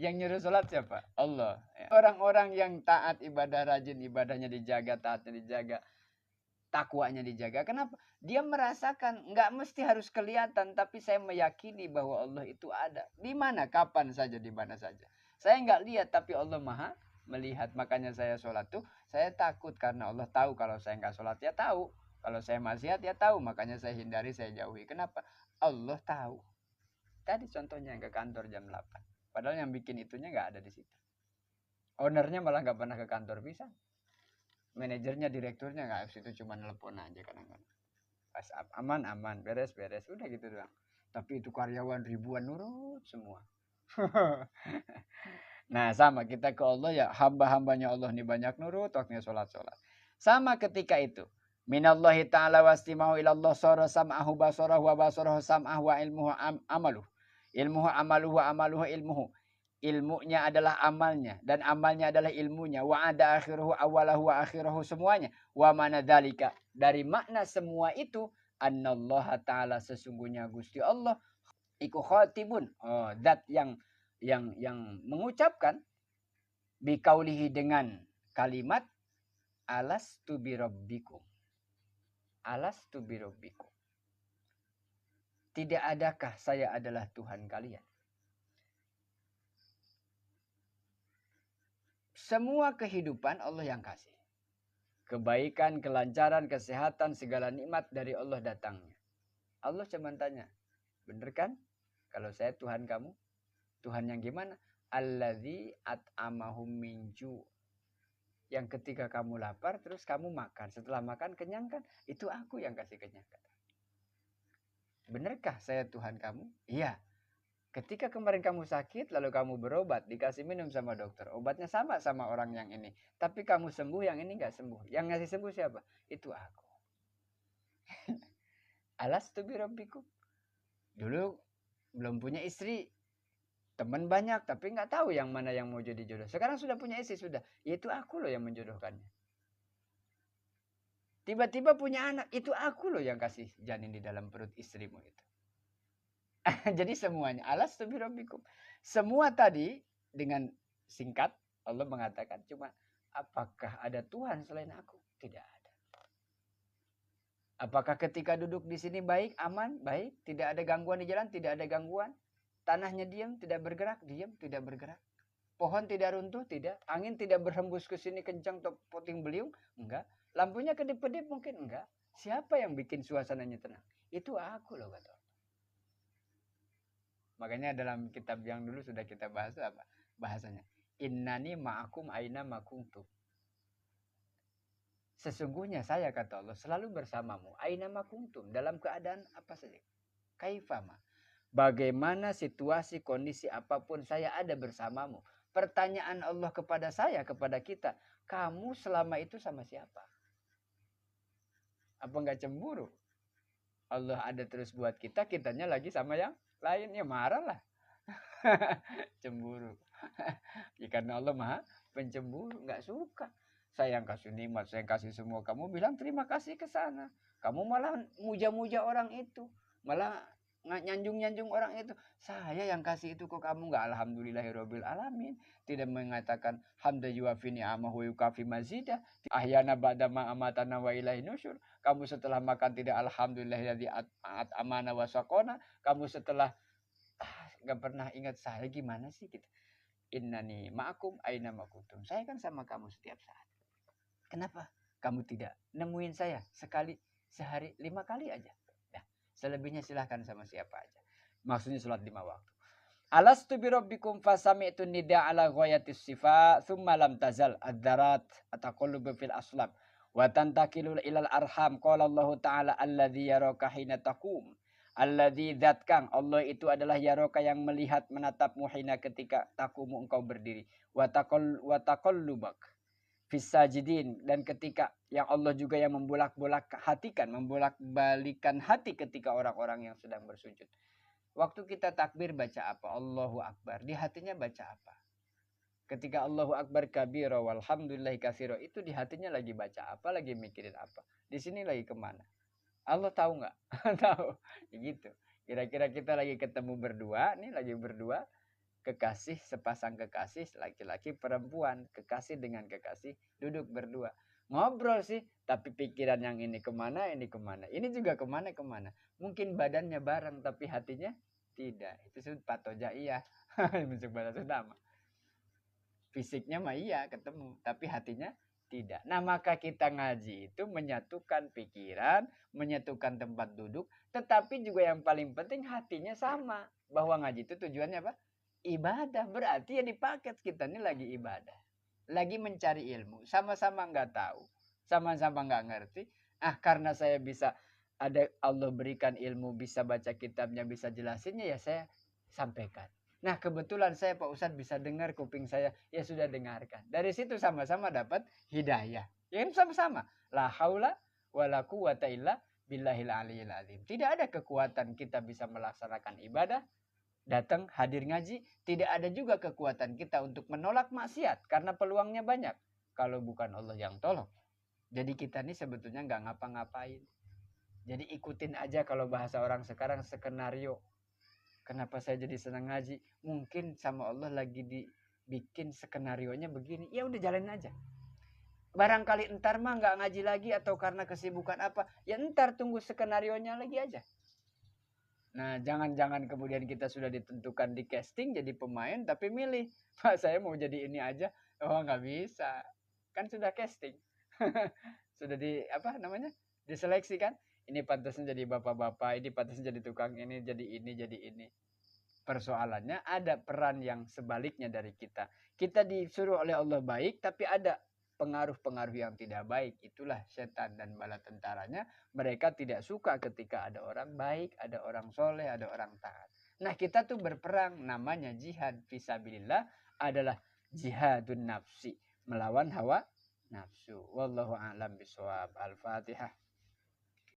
Yang nyuruh sholat siapa? Allah. Orang-orang yang taat ibadah, rajin ibadahnya dijaga, taatnya dijaga, takwanya dijaga. Kenapa? Dia merasakan, nggak mesti harus kelihatan, tapi saya meyakini bahwa Allah itu ada. Di mana, kapan saja, di mana saja. Saya nggak lihat, tapi Allah maha melihat. Makanya saya sholat tuh, saya takut karena Allah tahu kalau saya nggak sholat, ya tahu. Kalau saya maksiat, ya tahu. Makanya saya hindari, saya jauhi. Kenapa? Allah tahu. Tadi contohnya ke kantor jam 8. Padahal yang bikin itunya nggak ada di situ. Ownernya malah nggak pernah ke kantor bisa. Manajernya, direkturnya nggak, itu cuma nelpon aja kadang-kadang. Pas aman, beres, udah gitu doang. Tapi itu karyawan ribuan nurut semua. Nah sama kita ke Allah ya, hamba-hambanya Allah nih banyak nurut, waktunya sholat. Sama ketika itu. Minallahi ta'ala wastimahu ilallah sara sam'ahu basarahu wa basarahu sam'ahu wa ilmuhu amaluh. Ilmuhu amaluhu wa amaluhu ilmuhu. Ilmunya adalah amalnya dan amalnya adalah ilmunya. Wa ada akhiruhu awalahu wa akhirahu semuanya. Wa mana dalika. Dari makna semua itu, annallaha ta'ala sesungguhnya Gusti Allah iku khatibun. Oh, dat yang mengucapkan bikaulihi dengan kalimat alastu birabbikum. Alastu birabbikum. Tidak adakah saya adalah Tuhan kalian? Semua kehidupan Allah yang kasih. Kebaikan, kelancaran, kesehatan, segala nikmat dari Allah datangnya. Allah cuma tanya, bener kan? Kalau saya Tuhan kamu, Tuhan yang gimana? Alladzi at'amahum min ju'. Yang ketika kamu lapar, terus kamu makan. Setelah makan, kenyang kan? Itu aku yang kasih kenyang. Benerkah saya Tuhan kamu? Iya. Ketika kemarin kamu sakit, lalu kamu berobat, dikasih minum sama dokter. Obatnya sama orang yang ini. Tapi kamu sembuh, yang ini nggak sembuh. Yang ngasih sembuh siapa? Itu aku. Alastu birabbikum. Dulu belum punya istri. Teman banyak, tapi nggak tahu yang mana yang mau jadi jodoh. Sekarang sudah punya istri, sudah. Itu aku loh yang menjodohkannya. Tiba-tiba punya anak, itu aku loh yang kasih janin di dalam perut istrimu itu. Jadi semuanya alastu birabbikum. Semua tadi dengan singkat Allah mengatakan cuma apakah ada Tuhan selain aku? Tidak ada. Apakah ketika duduk di sini baik, aman, baik, tidak ada gangguan di jalan, tidak ada gangguan. Tanahnya diam, tidak bergerak, diam, tidak bergerak. Pohon tidak runtuh, tidak. Angin tidak berhembus ke sini kencang atau puting beliung, enggak. Lampunya kedip-kedip mungkin enggak. Siapa yang bikin suasananya tenang? Itu aku loh kata. Makanya dalam kitab yang dulu sudah kita bahas apa? Bahasanya. Innani ma'akum aina makuntum. Sesungguhnya saya kata Allah selalu bersamamu. Aina makuntum. Dalam keadaan apa saja. Kaifama. Bagaimana situasi, kondisi apapun saya ada bersamamu. Pertanyaan Allah kepada saya, kepada kita. Kamu selama itu sama siapa? Apa enggak cemburu? Allah ada terus buat kita, kitanya lagi sama yang lain. Ya marah lah. Cemburu. Ya karena Allah maha pencemburu, nggak suka. Saya yang kasih nikmat, saya yang kasih semua. Kamu bilang terima kasih ke sana. Kamu malah muja-muja orang itu. Malah nyanjung-nyanjung orang itu. Saya yang kasih itu kok kamu nggak alhamdulillahirabbil alamin. Tidak mengatakan hamda yuwafi ni'amahu wa yukafi mazidah. Ahyana ba'da ma amatana wa ilaihi nusyur. Kamu setelah makan tidak alhamdulillahilladzi amana wa saqona. Kamu setelah nggak pernah ingat saya gimana sih gitu. Innani ma'akum aina makuntum. Saya kan sama kamu setiap saat. Kenapa kamu tidak nemuin saya sekali sehari 5 kali aja? Nah, selebihnya silahkan sama siapa aja. Maksudnya sholat 5 waktu. Alastu birabbikum fasami'tu nida ala ghayatis sifa thumma lam tazal ad-darat ataqallubu fil aslab wa tantakilu ilal arham qala Allah ta'ala alladzi yaraka hina taqum. Alladzi dzat kang Allah itu adalah yaroka yang melihat menatapmu hina ketika takumu engkau berdiri wa taqallubak fisajidin dan ketika yang Allah juga yang membolak-balikan hati ketika orang-orang yang sedang bersujud. Waktu kita takbir baca apa? Allahu Akbar. Di hatinya baca apa? Ketika Allahu Akbar kabira walhamdulillahi katsira itu di hatinya lagi baca apa? Lagi mikirin apa? Di sini lagi kemana? Allah tahu nggak? Tahu. Gitu. Kira-kira kita lagi ketemu berdua, nih lagi berdua. kekasih, sepasang kekasih, laki-laki perempuan, kekasih dengan kekasih, duduk berdua. Ngobrol sih, tapi pikiran yang ini kemana, ini kemana. Ini juga kemana-kemana. Mungkin badannya bareng, tapi hatinya tidak. Itu disebut patojaiyah. Masuk bahasa Sunda mah. Fisiknya mah iya ketemu, tapi hatinya tidak. Nah, maka kita ngaji itu menyatukan pikiran, menyatukan tempat duduk, tetapi juga yang paling penting hatinya sama. Bahwa ngaji itu tujuannya apa? Ibadah. Berarti ya dipaket, kita ini lagi ibadah. Lagi mencari ilmu. Sama-sama nggak tahu. Sama-sama nggak ngerti. Ah, karena saya bisa, ada Allah berikan ilmu, bisa baca kitabnya, bisa jelasinnya, ya saya sampaikan. Nah, kebetulan saya Pak Ustadz bisa dengar, kuping saya ya sudah dengarkan. Dari situ sama-sama dapat hidayah. Ya sama-sama. La haula wala quwata illa billahil aliyil azim. Tidak ada kekuatan kita bisa melaksanakan ibadah, datang hadir ngaji, tidak ada juga kekuatan kita untuk menolak maksiat karena peluangnya banyak kalau bukan Allah yang tolong. Jadi kita ini sebetulnya nggak ngapa-ngapain. Jadi ikutin aja, kalau bahasa orang sekarang, skenario. Kenapa saya jadi senang ngaji? Mungkin sama Allah lagi dibikin skenarionya begini. Ya udah jalanin aja. Barangkali entar mah nggak ngaji lagi atau karena kesibukan apa. Ya entar tunggu skenarionya lagi aja. Nah, jangan-jangan kemudian kita sudah ditentukan di casting jadi pemain, tapi milih, Pak saya mau jadi ini aja. Oh nggak bisa. Kan sudah casting. Sudah apa namanya? Diseleksi kan? Ini pantasnya jadi bapak-bapak, ini pantasnya jadi tukang ini, jadi ini, jadi ini. Persoalannya ada peran yang sebaliknya dari kita. Kita disuruh oleh Allah baik, tapi ada pengaruh-pengaruh yang tidak baik. Itulah setan dan bala tentaranya. Mereka tidak suka ketika ada orang baik, ada orang soleh, ada orang taat. Nah, kita tuh berperang, namanya jihad fisabilillah, adalah jihadun nafsi, melawan hawa nafsu. Wallahu a'lam bishawab. Al-Fatihah.